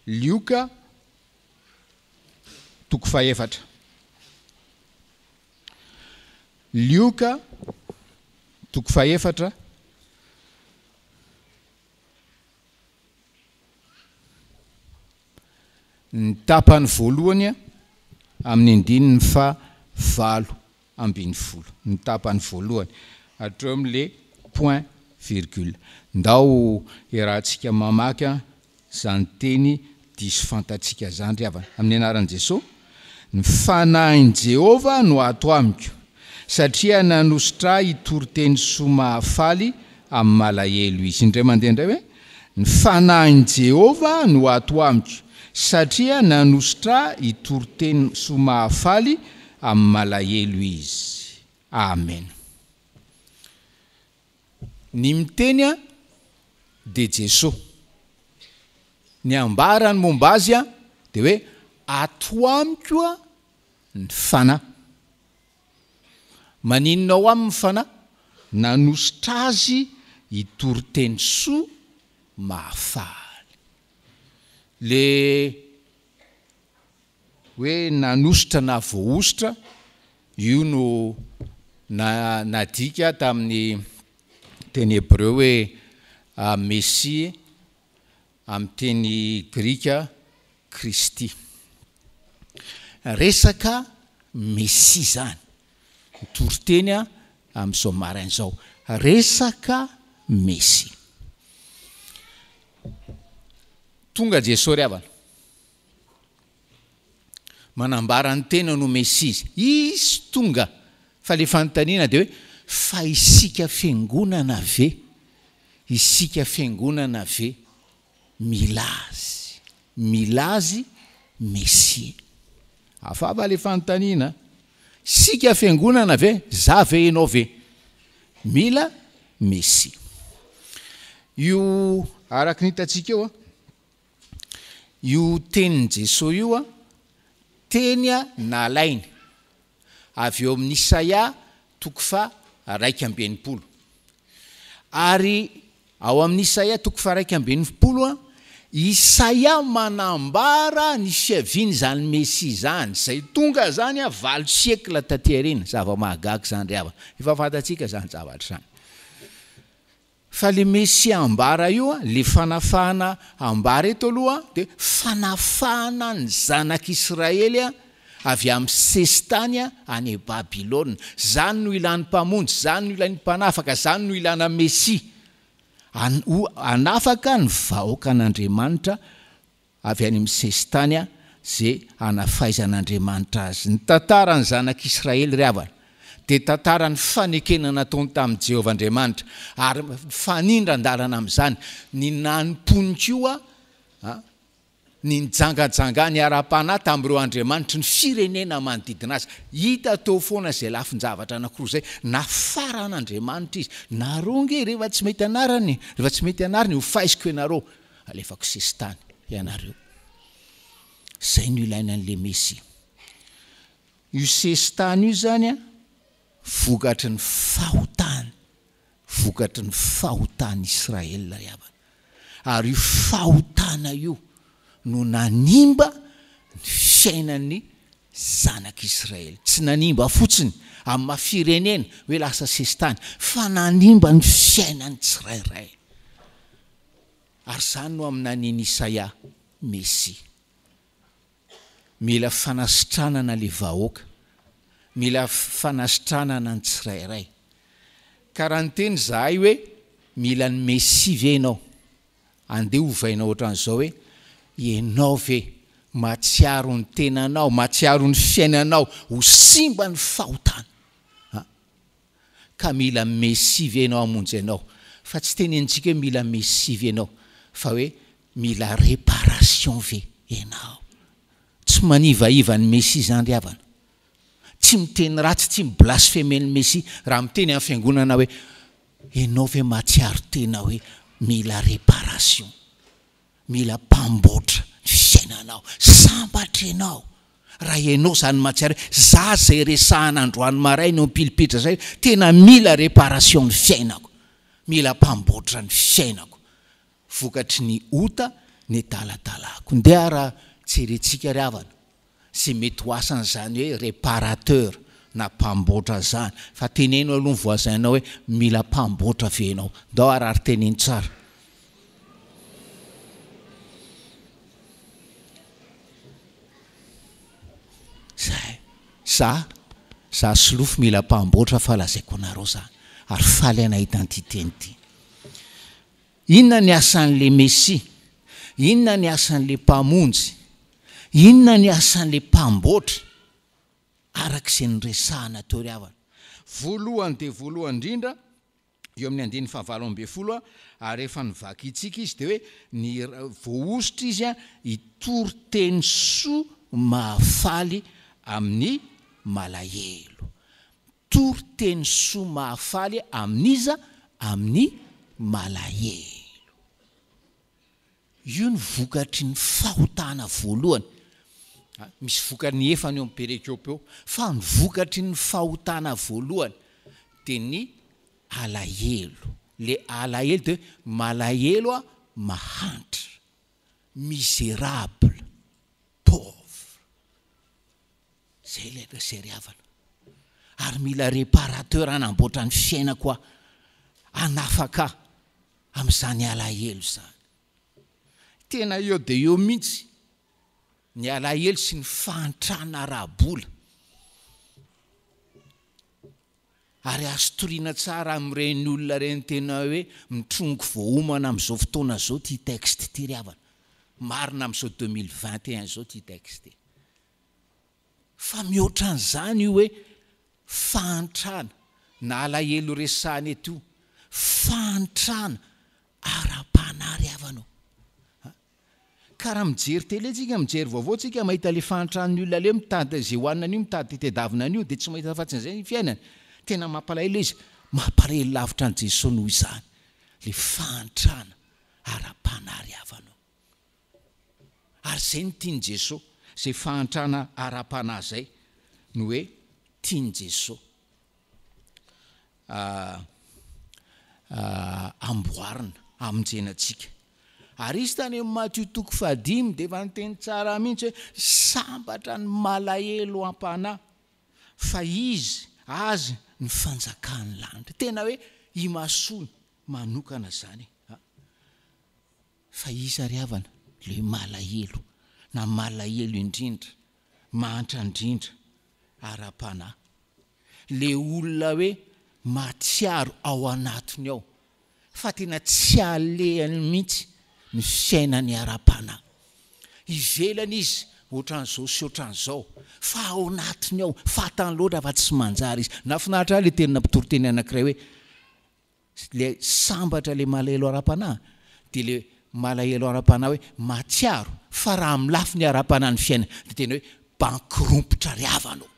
lioka toko faefatra. Lioka toko faefatra. Ny tapany voalohany amin'ny andininy fa 8:20. Ny tapany voalohany hatreo amin'le point virgule. Ndao rahantsika mamaky zany teny diso fantatsika zany ry havana amin'ny anaran'i Jesosy. Ny fanahin'i Jehova no ato amiko, satria nanositra itoriteny soa mahafaly amin'ny malahelo izy. Indray mandeha indray hoe ny fanahin'i Jehova no ato amiko, satria nanositra itoriteny soa mahafaly amin'ny malahelo izy. Amen. Ny miteny de Jesosy. Ny ambarany momba azy de hoe ato amiko ny fanahy. Maninona ao amin'ny fanahy? Nanositra azy itoriteny soa mahafaly. Le hoe nanositra na voaositra, io no nadika tamin'ny teny hébreu hoe Messie, amin'ny teny grika Kristy. Resaka Messie zany. Toriteny amin'izao marain'izao. Resaka Messie. Tonga Jesosy ry havana. Manambara ny tena no Messie. Izy tonga. Fa le fanontaniana de hoe fa isika fiangonana ve? Isika fiangonana ve? Milazy Messie. Afava le fanontaniana. Sika fiangonana ve? Za ve ianao ve? Mila Messie. Io araky nitatsika eo io tenin Jesosy io teny nalainy avy eo amin'ny Isaia 1:20. Ary ao amin'ny Isaia 1:20 Isaia manambara ny fiaviany zany Messie zany, zay tonga zany 4 siècle taty aoriana. Zava-mahagaga zany ry havana. Efa fantatsika zany zavatra zany. Fa le Messie ambara io, le fanafahana ambara eto aloha de fanafahana ny zanak'Israely avy amin'ny sesitany any Babilôna. Zany no ilan'ny mpamonjy, zany no ilan'ny mpanafaka, zany no ilana Messie. Anafaka ny vahoaka an'Andriamanitra avy any amin'ny sesitany zay anafaizan'Andriamanitra azy. Ny tantarany zanak'Israely ry havana de tantarany fanekena nataony tamin'i Jehovah Andriamanitra, ary fanindra andalana amin'izany ny nanim-ponik'io ny njangajangany ara-panahy tamin'ireo Andriamanitra ny firenena manodidina azy. Hita teo foana zay lafin-javatra anankiroa zay nafara an'Andriamanitra izy. Naronge rehefa tsy mety anarany, rehefa tsy mety anarany ho faiziko ianareo, alefako sesitany ianareo. Zay no ilainan'le Messie. Io sesitany io zany vokatry ny fahotany Israel ry havana. Ary io fahotana io no nanimba ny fiainan'ny zanak'Israely. Tsy nanimba fotsiny amin'ny mafirenena hoe lasa sesitany, fa nanimba ny fiainan'ny tsirairay. Ary zany no amin'ny naniny Isaia Messie. Mila fanasitranana le vahoaka, mila fanasitranana ny tsirairay. Karaha ny teny zahay hoe mila ny Messie ve ianao? Andeha hovainao ohatran'izao hoe ianao ve matsiaro ny tenanao, matsiaro ny fiainanao ho simba ny fahotana, ka mila Messie ve ianao hamonjy ianao? Fa tsy tenentsika hoe mila Messie ve ianao, fa hoe mila réparation ve ianao? Tsy manivaiva ny Messie zany ry havana. Tsy miteny ratsy, tsy blasphème ny Messie raha miteny amin'ny fiangonana hoe ianao ve matsiaro tena hoe mila réparation, mila mpamboatra ny fiainanao, sambatra ianao. Raha ianao zany matsiaro, za zay resahana androany maray no mpilipitra zay, tena mila réparation ny fiainako, mila mpamboatra ny fiainako, vokatry ny ota ny talatalako ndeha raha tserentsika ry havana sy mety ho asany zany hoe réparateur na mpamboatra zany fa teneno aloha ny voisinao hoe mila mpamboatra ve ianao ndao arary teneny tsara zay za solofo mila mpamboatra fa lazaiko anareo zany ary faly ana identité ty inona ny asan'le messia inona ny asan'le mpamonjy inona ny asan'le mpamboatra arak'izay nyresahana teo ry havana voalohany de voalohany indrindra eo amin'ny 9:20 ary efa nivaky itsika izy de hoe ny voaositra izy a itory teny soa mahafaly amin'ny malahelo tory teny soa mahafaly amin'iza amin'ny malahelo io ny vokatry ny fahotana voalohany misy vokany efany eo amperekopeo fa ny vokatry ny fahotana voalohany de ny alahelo le alahelo de malahelo a mahantra misérable pauvre zay le reseriavana ary mila réparateur anamboatra ny fiaina koa anafaka amin'izany alahelo zany tena eo de eo mihitsy ny alahelo sy ny fahantrana rahabola ary azotoriana tsara amin'ireny olona reny tena hoe mitrongo voahomana amin'izao fotoana zao ty texte ty ry havana marina amin'izao 2021 zao ty texte fa mihoatra an'izany io hoe fahantrana na alahelo resahany eto fahantrana ara-panahy ry havanao karaha mijery tele tsika mijery vaovao tsika mahita le fahantrany olona le mitady zay hoanina an'io mitady tedavina an'io de tsy mahita fatsiny zay ny fiainany tena mampalahelo izy mampalahelo lavitra an' Jesosy noho izany le fahantrana ara-panahy ry havanao ary zay ny tiany Jesosy zay fahantrana ara-panahy zay no hoe tiany Jesosy amboarina amonjenantsika ary izy tany amin'ny Matthieu 5 de efa niteny tsara mihitsy hoe sambatra ny malahelo am-panahy fa izy azy ny fanjakany lanitra tena hoe imasony manokana zany fa izy ry havana le malahelo na malahelo indrindra mahantra indrindra ara-panahy le olona hoe matsiaro ao anatiny ao fa tena tsy alehany mihitsy ny fiainany ara-panahy ivelany izy ohatran'izao sy ohatran'izao fa ao anatiny ao fatany loatra fa tsy manjary izy nafinahitra le tenina mpitoriteny anankiray hoe le sambatra le malahelo ara-panahy de le malahelo ara-panahy hoe matsiaro fa raha milafy ny ara-panahy ny fiaina de tena hoe bankrompotra ry havanao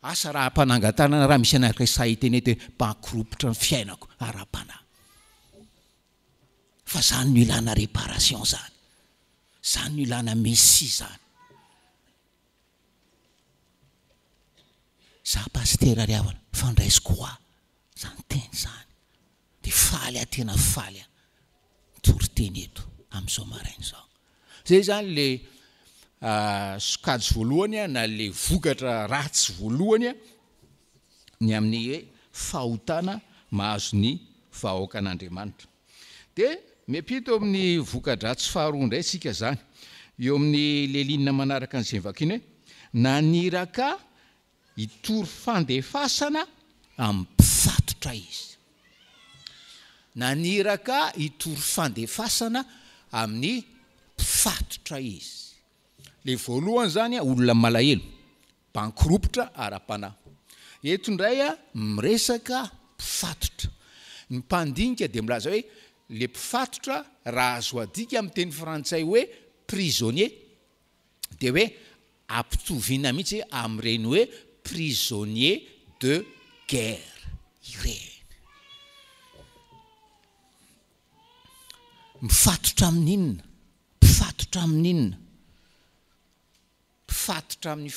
asa raha mpanangatanana raha misy anaraka sahiteny eto hoe bankropotra ny fiainako ara-panahy fa zany no ilana réparation zany no ilana messie zany za pastera ry havana fandraisiko hoa zany teny zany de faly a tena faly a toriteny eto amin'izao maraina zao zay zany le sokajy voalohany a na le vokatra ratsy voalohany a ny amin'ny hoe fahotana mahazo ny vahoaka an'Andriamanitra de miampito amin'ny voka-dratsy faharoa indray sika zany eo amin'ny le linina manaraka an'izay vakiny hoe naniraka hitory fandefasana amin'ny mpifatotra izy naniraka hitory fandefasana amin'ny mpifatotra izy le voalohany zany a olona malahelo bankropotra ara-panahy eto indray a miresaka mpifatotra ny mpandinika de milaza hoe le mpifatotra raha azo adika amin'ny teny frantsay hoe prisonnier de hoe ampitoviana mihitsy amin'ireny hoe prisonnier de guerre ireny mifatotra amin'inona mpifatotra amin'inona mpifatotra amin'ny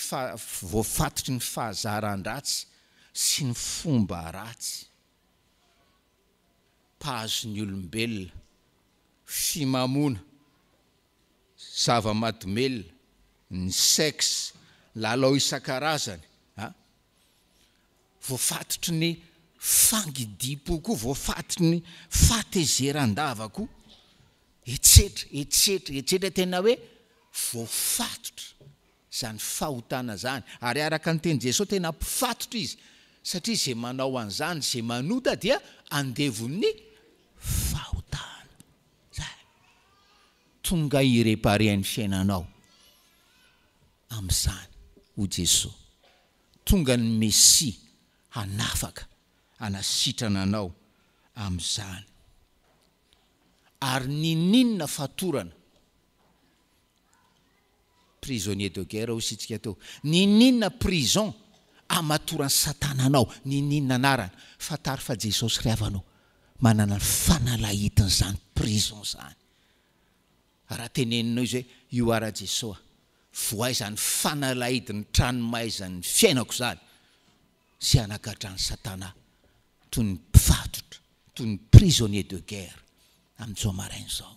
voafatotry ny fahazaran-dratsy sy ny fomba ratsy mpahazo ny olombelona fimamona zava-mahadomelona, ny sexe, lalao isan-karazany, voafatotry ny fangidipo koa, voafatotry ny fatezeran-dava koa, etsetra tena hoe voafatotra zany fahotana zany. Ary araka ny teny Jesosy tena mpifatotra izy, satria zay manao an'izany, zay manota dia andevon'ny fahotana. Zay tonga ireparean'ny fiainanao am'izany ho Jesosy. Tonga ny Mesia hanafaka, hanasitrana anao am'izany. Ary ninona fatorana, prisonnier de guerre ho isitsika teo, ninona prison amatoran'ny Satana anao, ninona anarana, fatary fa Jesosy ry havanao manana ny fanalahitiny zany prison zany. Raha teneninao izy hoe io ara Jesosy, voaizany fanalahitiny tranomaizany fiainako zany, sy anakatran'ny Satana toy ny mpifatotra, toy ny prisonnier de guerre amin'izao maraina izao.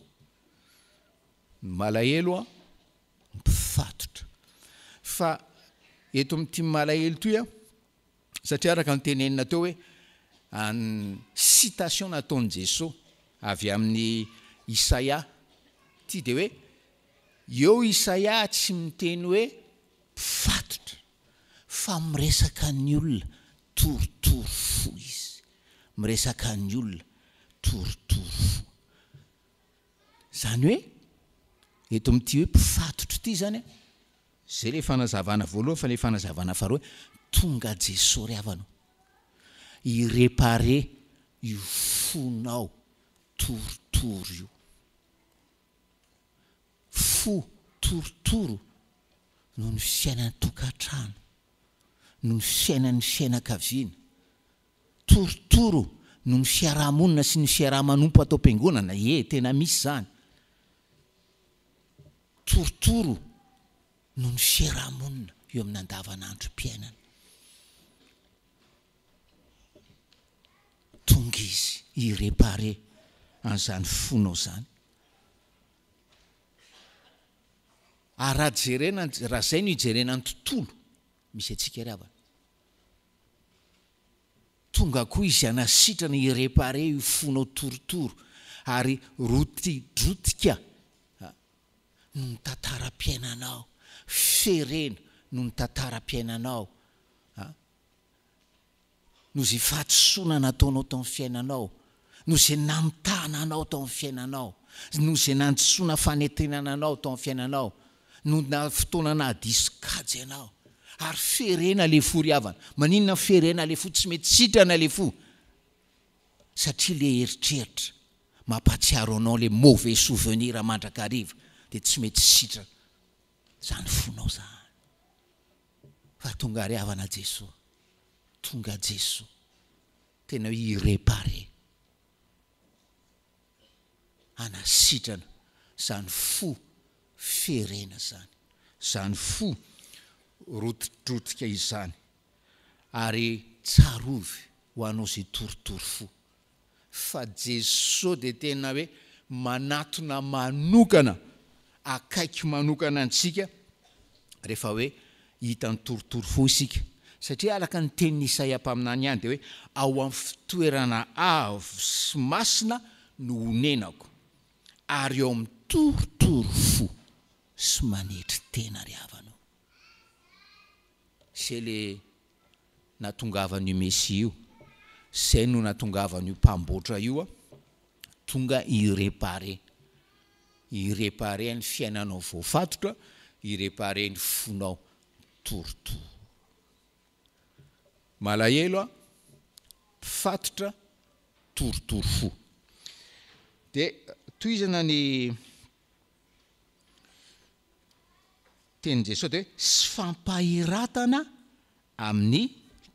Malahelo mpifatotra. Fa eto amin'ity malahelo toy satria araka ny tenenina teo hoe ny citation nataon'i Jesosy avy amin'ny Isaia, ty de hoe eo Isaia tsy miteny hoe mpifatotra, fa miresaka ny olona torotoro fo izy, miresaka ny olona torotoro fo. Zany hoe eto amin'ity hoe mpifatotra ity zany, zay le fanazavana voalohany, fa le fanazavana faharoa, tonga Jesosy ry havanao irepare io fonao torotoro io. Fo torotoro noho ny fiainan'ny tokantrano, noho ny fiainan'ny fianakaviana, torotoro noho ny fiarahamonina sy ny fiarahamanompo atao am-piangonana, tena misy zany. Torotoro noho ny fiarahamonina eo amin'ny andavanandrom-piainana. Tonga izy irepare an'izany fonao zany. Raha jerena, raha zay no ijerena ny tontolo misy atsika ry havana, tonga koa izy anasitrana irepare io fonao torotoro, ary rotidrotika no ny tantaram-piainanao, ferena no ny tantaram-piainanao, no zay fahatosoana nataonao tao amin'ny fiainanao, no zay namitana anao tao amin'ny fiainanao, no zay nandrosoana fanentenana anao tao amin'ny fiainanao, no na fotoana na diskajy ianao, ary ferena le fo ry havana. Maninona ferena le fo? Tsy mety sitrana le fo, satria le eritreritra mampatsiaro anao le mauvais souvenir mandrakariva, de tsy mety sitrana zany fonao zany. Fa tonga ry havana Jesosy, tonga Jesosy tena irepare, anasitrana zany fo ferena zany, zany fo rotidrotika izany, ary tsarovy ho anao zay torotoro fo. Fa Jesosy de tena hoe manatona manokana, akaiky manokana antsika rehefa hoe hitany torotoro fo isika. Satria alaka ny tenin'ny Isaia mpaminany ihany de hoe ao amin'ny fitoerana avo sy masina no honenako, ary eo amin'ny torotoro fo sy manetry tena ry havanao. Zay le natongavan'io Mesia io, zay no natongavan'io Mpamboatra io, tonga irepare ny fiainanao voafatotra, irepare ny fonao torotoro. Malahelo mpifatotra, torotoro fo. De toizana ny teny Jesosy de sy fampahiratana amin'ny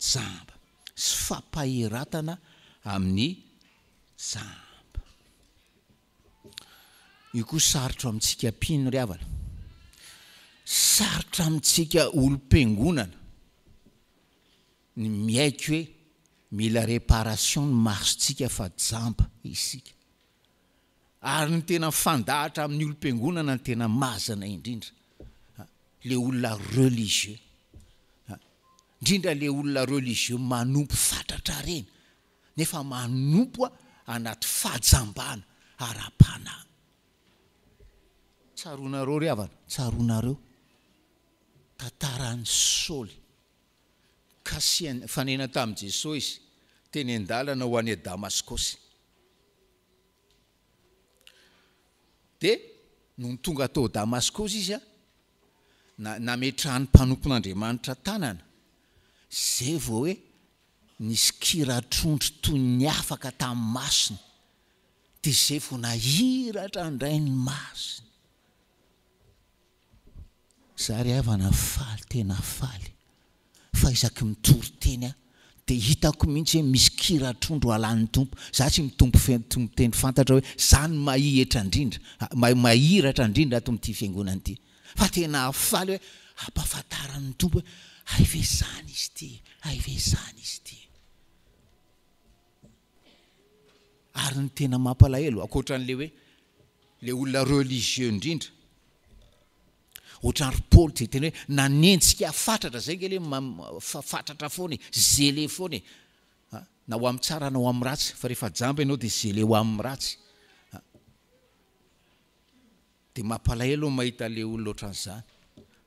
jamba, sy fampahiratana amin'ny jamba. Io koa sarotra amintsika mpino ry havana, sarotra amintsika olom-piangonana ny miaiky hoe mila réparation ny masontsika fa jamba isika. ary ny tena fandahatra amin'ny olom-piangonana ny tena mazana indrindra le olona religieux indrindra le olona religieux manompo fatratra reny nefa manompo anaty fahajambana ara-panahy. Tsaroanareo ry havana, tsaroanareo tantaran'ny Saoly kasiany fanena tamin'i Jesosy izy teny an-dalana ho any Damaskosy. De no tonga tao Damaskosy izy nametrahan'ny mpanompon'Andriamanitra tanana zay vao hoe nisy kiratrondro toy ny afaka tamin'ny masony de zay vao nahiratra indray ny masony. Zary havana faly tena faly fa isaky mitory teny de hitako mihitsy hoe misy kiratrondro alan'ny tompo. Za tsy mitompo teny fantatra hoe zany mahihatra indrindra mahiratra indrindra ato amin'ity fiangonana ity fa tena faly hoe ampahafantaran'ny tompo hoe aive zany izy ty, aive zany izy ty. Ary ny tena mampalahelo akoatran'le hoe le olona religieux indrindra ohatran'ny Paul ty teny hoe nanenjika fatratra zay nge le fatratra foana zele foana na ho amin'ny tsara na ho amin'ny ratsy fa rehefa jamba ianao de zele ho amin'ny ratsy. De mampalahelo mahita le olona ohatran'izany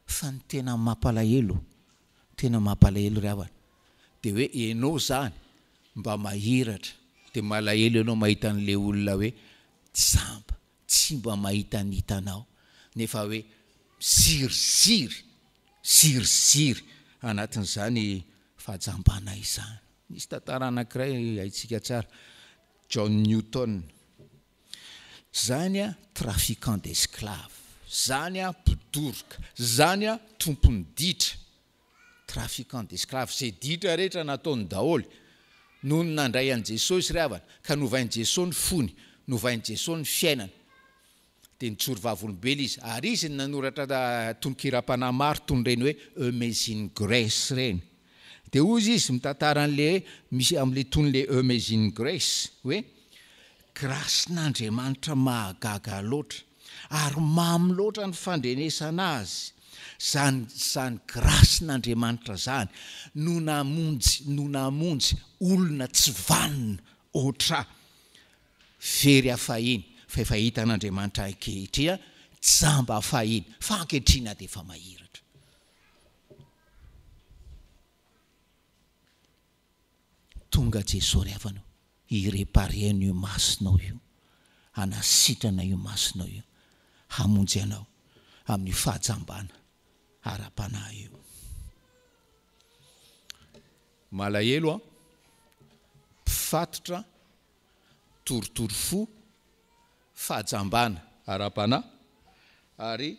fa ny tena mampalahelo ry havana de hoe ianao zany mba mahiratra de malahelo ianao mahita an'le olona hoe jamba tsy mba mahita ny hitanao nefa hoe ziry anatin'izany fahajambana izany. Nisy tantara anankiray haitsika tsara, John Newton zany trafiquant d'esclaves, zany mpidoroka, zany tompony ditra. Trafiquant d'esclaves zay ditra rehetra nataony daholo noho ny nandray an' Jesosy ry havana ka novain'i Jesosy ny fony, novain'i Jesosy ny fiainana de nitsory vavolombely izy ary izy nanoratra tononkira-panahy maro toy ireny hoe Amazing Grace reny. De ozy izy mitantara an'le misy am'le ton'le Amazing Grace hoe grasin'Andriamanitra mahagaga loatra ary mamy loatra ny fandrenesana azy. Zany grasin'Andriamanitra zany no namonjy olona tsy vanina oatra very afahiny fa efa hitan'Andriamanitra ankehitriny jamba afahiny fa ankehitriny de efa mahiratra. Tonga Jesosy ry havana irepareany io masonao io, anasitrana io masonao io, hamonjy anao amin'ny fahajambana ara-panahy io. Malahelo mpifatotra, toritory fo, fahajambana ara-panahy ary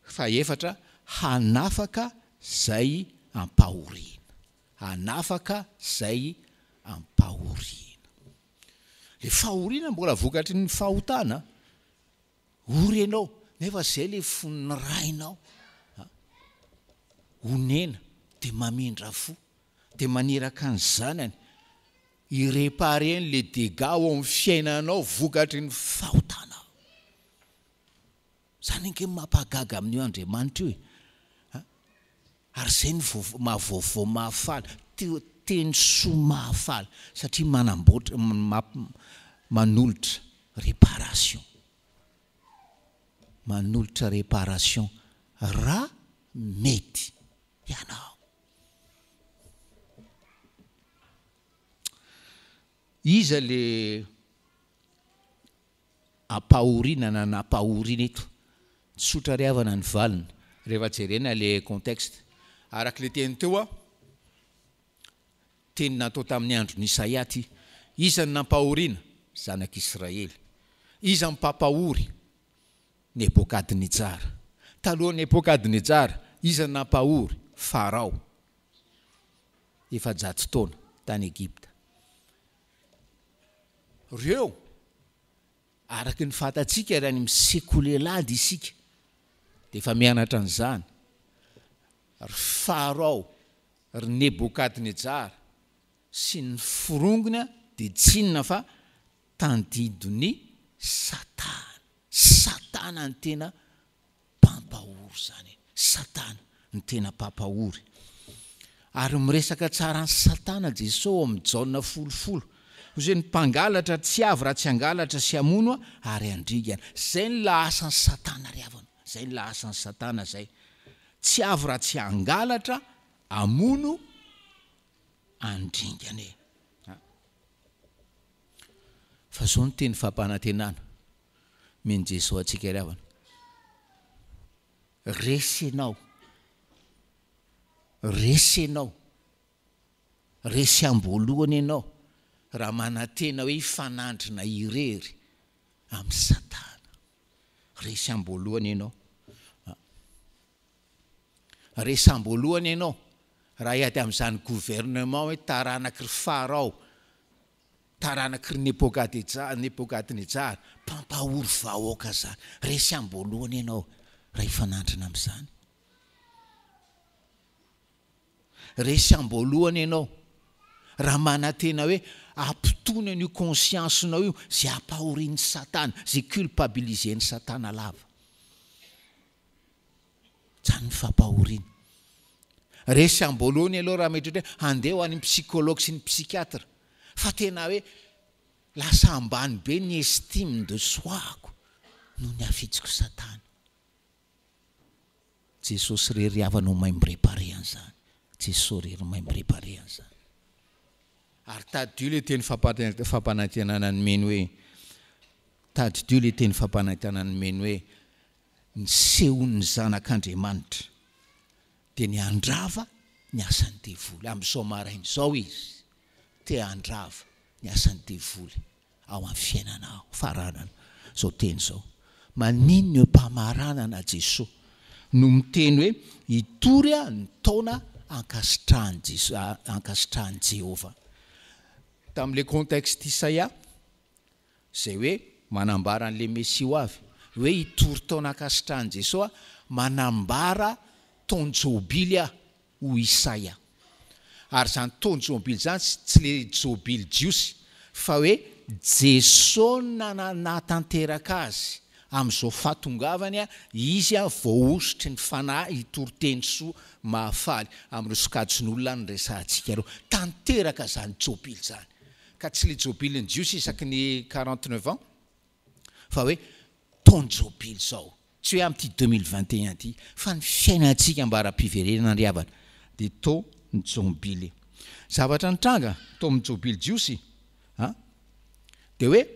faefatra hanafaka zay ampahoriana, hanafaka zay ampahoriana. Le fahoriana mbola vokatry ny fahotana ory ianao nefa zay le fon'ny rainao onena de mamindra fo de maniraka ny zanany ireparen le dégâts ao amin'ny fiainanao vokatry ny fahotana. Zany nke mampagaga amin'io Andriamanitra io ary zay ny mahavaovao mahafaly teny soa mahafaly satria manamboatra manolotra réparation, manolotra réparation raha mety ianao. Iza le ampahoriana na nampahoriana eto tsotra ry havana ny valina rehefa jerena le contexte araka le teny teo teny natao tamin'ny andro n'Isaia ty. Iza ny nampahoriana? Zanak'Israely. Iza mpampahory? Nebokadnetsara. Taloha Nebokadnetsara iza ny nampahory? Farao. Efa 100 taona tany Egypta. Reo araky ny fatatsika raha ny misekolelady isika de efa mianatra an'izany. Farao ry Nebokadnetsara sy ny firongona de tsinona fa tandidony satana ny tena mpampahory zany satana ny tena mpampahory ary miresaka tsara ny satana Jesosy amin'ny Jaona 10 hoy ny mpangalatra tsy avy raha tsy angalatra sy amono ary andrigana zay ny lahasan'ny satana riavana zay ny lahasan'ny satana zay tsy avy raha tsy angalatra amono andringana fa zao ny teny fampanantenana men Jesosy atsika riavana resenao resy amboalohany ianao raha manantena hoe hifanandrina irery amin'ny satana resy amboalohany ianao resy amboalohany ianao raha hiady amin'izany gouvernement hoe taranakry Farao taranakry Nebokadnezara mpampahory vahoaka zany resy amboalohany ianao raha hifanandrina amin'izany resy amboalohany ianao raha manantena hoe ampitony an'io conscience-nao io zay ampahorian'ny satana zay culpabilisen'ny satana lava zany ny fampahoriana resy amboalohany aloha raha mety hoe handeha ho an'ny psychologue sy ny psychiatre fa tena hoe lasa ambany be ny estime de soi-ko no ny afitsiko satana Jesosy rery avana mahay miprépare an'izany Jesosy rery mahay miprépare an'izany ary tadidio le teny fampanantenana ny meny hoe tadidio le teny fampanantenana ny meny hoe ny sehon'ny zanak'Andriamanitra dia ny andrava ny asan'ny devoly amin'izao maraina zao izy te andrava ny asan'ny devoly ao amin'ny fiainana faranana zao teny zao manino ny mpamaranana Jesosy no miteny hoe hitory ny taona ankasitrahan'i Jehova tamin'le contexte Isaia zay hoe manambara an'le Mesia ho avy hoe hitory taona ankasitrahan'i Jesosy manambara taonjobily ho Isaia ary zany taonjobily zany tsy le jobily jiosy fa hoe Jesosy natanteraka azy amin'izao fahatongavany izy voahositry ny fanahy hitoriteny soa mahafaly amin'ireo sokajin'olona ny resantsika reo tanteraka zany jobily zany ka tsy le jobily ny jiosy isaky ny 49 ans fa hoe taonjobily zao tsy hoe amin'ity 2021 ty fa ny fiainantsika mbaram-piverenana ny riavana dia tao ny jobily zavatra nitranga tao amin'ny jobily jiosy dia hoe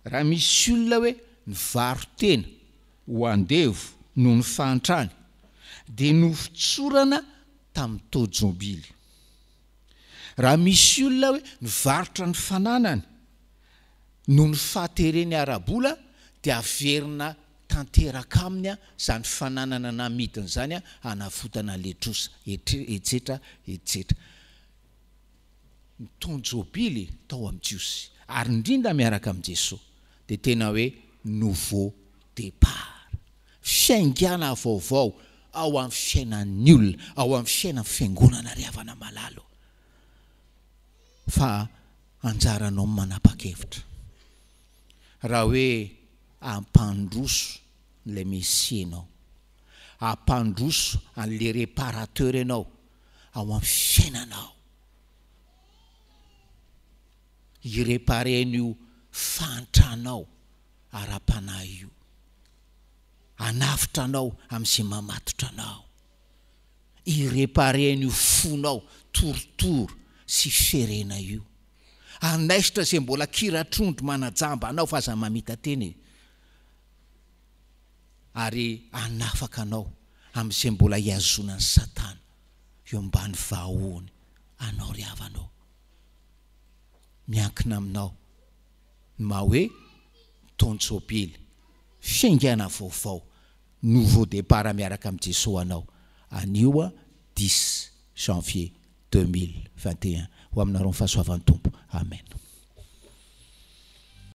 raha misy olona hoe ny varotena ho andevo noho ny fahantrany dia nofitsorana tamin'ny tao jobily raha misy olona hoe ny varotra ny fananany noho ny fahatereny arabola dia averina tanteraka aminy zany fananana namidiny zany hanafotana letrosa etsetra ny taonjobily tao amin'ny jiosy ary indrindra miaraka amin'i Jesosy dia tena hoe nouveau départ fiaingana vaovao ao amin'ny fiainan'ny olona ao amin'ny fiainan'ny fiangonana riavana malalo fa anjaranao manapa-kevitra raha hoe ampandroso le Mesia ianao ampandroso an'le réparateur ianao ao amin'ny fiainanao hirépare an'io fantranao ara-panahy io anafitra anao amin'izay mamatotra anao hirépare an'io fonao torotoro sy ferena io anaisitra zay mbola kiratrondro manajamba anao fa aza mamita teny ary anafaka anao amin'izay mbola hiazonan'ny satana eo ambany vahoany anao riavanao miankina aminao ma hoe taonjobily fiaingana vaovao nouveau départ miaraka amin'i Jesosy anao anio 10 janvier 2021 ho aminareo ny fahasoavan'ny tompo amen